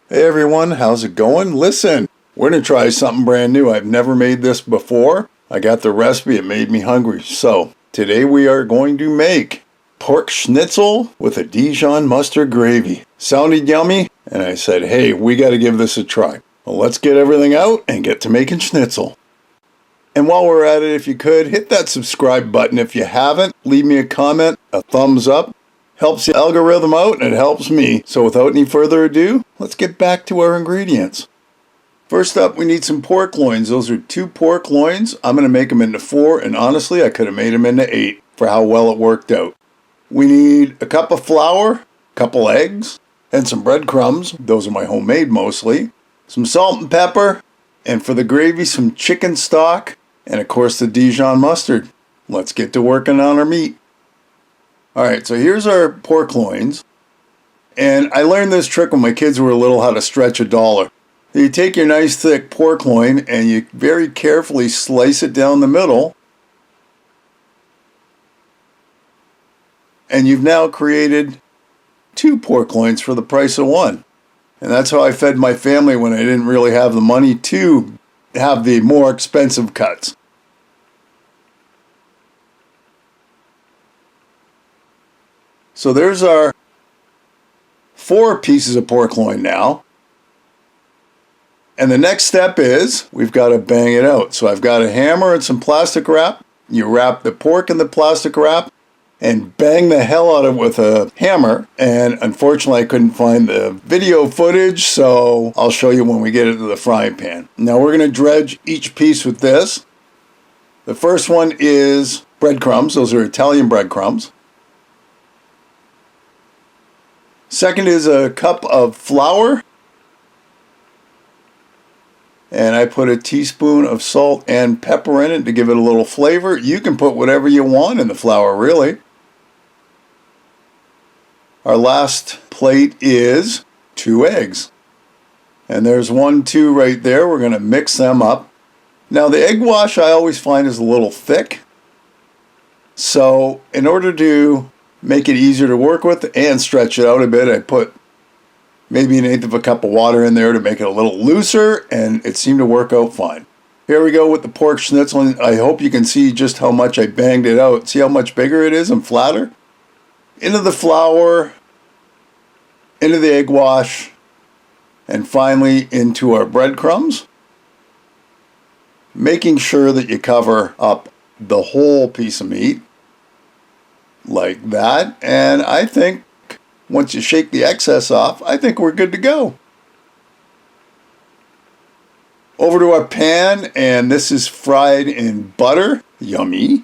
Hey everyone, how's it going? Listen, we're going to try something brand new. I've never made this before. I got the recipe, it made me hungry. So, today we are going to make pork schnitzel with a Dijon mustard gravy. Sounded yummy, and I said, hey, we got to give this a try. Well, let's get everything out and get to making schnitzel. And while we're at it, if you could, hit that subscribe button if you haven't. Leave me a comment, a thumbs up. Helps the algorithm out and it helps me. So without any further ado, let's get back to our ingredients. First up, we need some pork loins. Those are 2 pork loins. I'm going to make them into 4, and honestly, I could have made them into 8 for how well it worked out. We need a cup of flour, a couple eggs, and some breadcrumbs. Those are my homemade mostly. Some salt and pepper, and for the gravy, some chicken stock, and of course the Dijon mustard. Let's get to working on our meat. Alright, so here's our pork loins, and I learned this trick when my kids were little, how to stretch $1. You take your nice thick pork loin and you very carefully slice it down the middle, and you've now created 2 pork loins for the price of 1. And that's how I fed my family when I didn't really have the money to have the more expensive cuts. So there's our 4 pieces of pork loin now. And the next step is we've got to bang it out. So I've got a hammer and some plastic wrap. You wrap the pork in the plastic wrap and bang the hell out of it with a hammer. And unfortunately, I couldn't find the video footage, so I'll show you when we get it to the frying pan. Now we're going to dredge each piece with this. The first one is breadcrumbs. Those are Italian breadcrumbs. Second is a cup of flour, and I put a teaspoon of salt and pepper in it to give it a little flavor. You can put whatever you want in the flour, really. Our last plate is 2 eggs, and there's 1, 2 right there. We're going to mix them up. Now the egg wash I always find is a little thick, so in order to make it easier to work with and stretch it out a bit, I put maybe 1/8 of a cup of water in there to make it a little looser, and it seemed to work out fine. Here we go with the pork schnitzel, and I hope you can see just how much I banged it out. See how much bigger it is and flatter? Into the flour, into the egg wash, and finally into our breadcrumbs. Making sure that you cover up the whole piece of meat. Like that, and I think once you shake the excess off, I think we're good to go. Over to our pan, and this is fried in butter. Yummy.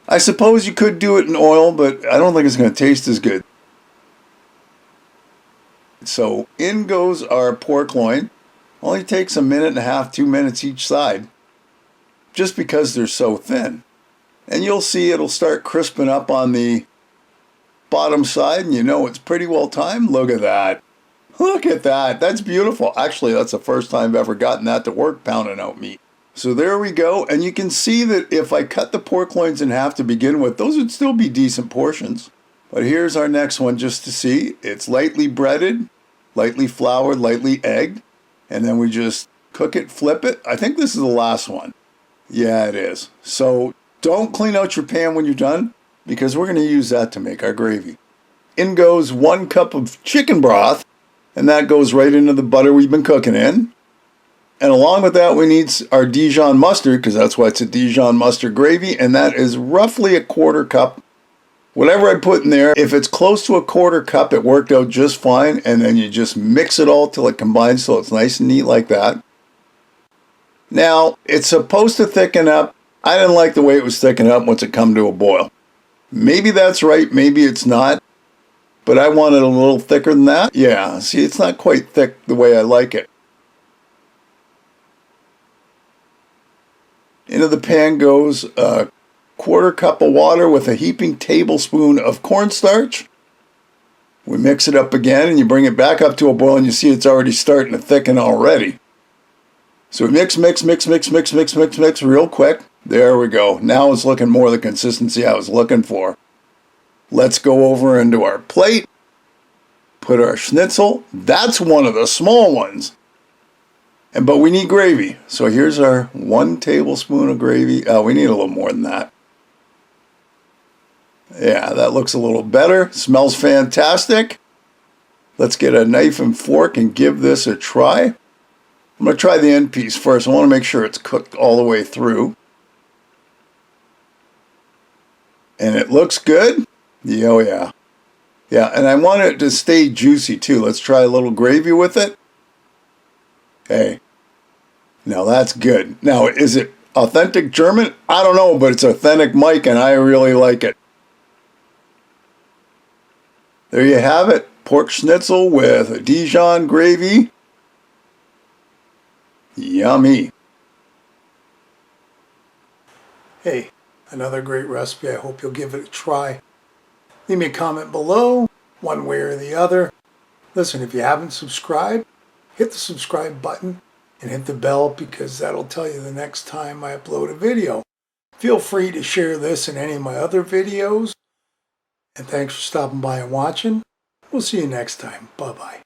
I suppose you could do it in oil, but I don't think it's going to taste as good. So in goes our pork loin. Only takes 1.5 minutes, 2 minutes each side, just because they're so thin. And you'll see it'll start crisping up on the bottom side, and you know it's pretty well timed. Look at that. Look at that. That's beautiful. Actually, that's the first time I've ever gotten that to work, pounding out meat. So there we go. And you can see that if I cut the pork loins in half to begin with, those would still be decent portions. But here's our next one just to see. It's lightly breaded, lightly floured, lightly egged. And then we just cook it, flip it. I think this is the last one. Yeah, it is. So don't clean out your pan when you're done, because we're going to use that to make our gravy. In goes 1 cup of chicken broth, and that goes right into the butter we've been cooking in. And along with that, we need our Dijon mustard, because that's why it's a Dijon mustard gravy, and that is roughly 1/4 cup. Whatever I put in there, if it's close to 1/4 cup, it worked out just fine, and then you just mix it all till it combines so it's nice and neat like that. Now, it's supposed to thicken up. I didn't like the way it was thickening up once it come to a boil. Maybe that's right, maybe it's not. But I want it a little thicker than that. Yeah, see, it's not quite thick the way I like it. Into the pan goes a 1/4 cup of water with a heaping tablespoon of cornstarch. We mix it up again, and you bring it back up to a boil, and you see it's already starting to thicken already. So we mix real quick. There we go. Now it's looking more the consistency I was looking for. Let's go over into our plate. put our schnitzel. That's one of the small ones. But we need gravy. So here's our 1 tablespoon of gravy. We need a little more than that. Yeah, that looks a little better. Smells fantastic. Let's get a knife and fork and give this a try. I'm going to try the end piece first. I want to make sure it's cooked all the way through. And it looks good. Yeah, oh yeah. Yeah, and I want it to stay juicy too. Let's try a little gravy with it. Hey, now that's good. Now, is it authentic German? I don't know, but it's authentic Mike, and I really like it. There you have it. Pork schnitzel with a Dijon gravy. Yummy. Hey, another great recipe. I hope you'll give it a try. Leave me a comment below, one way or the other. Listen, if you haven't subscribed, hit the subscribe button and hit the bell, because that'll tell you the next time I upload a video. Feel free to share this and any of my other videos. And thanks for stopping by and watching. We'll see you next time. Bye-bye.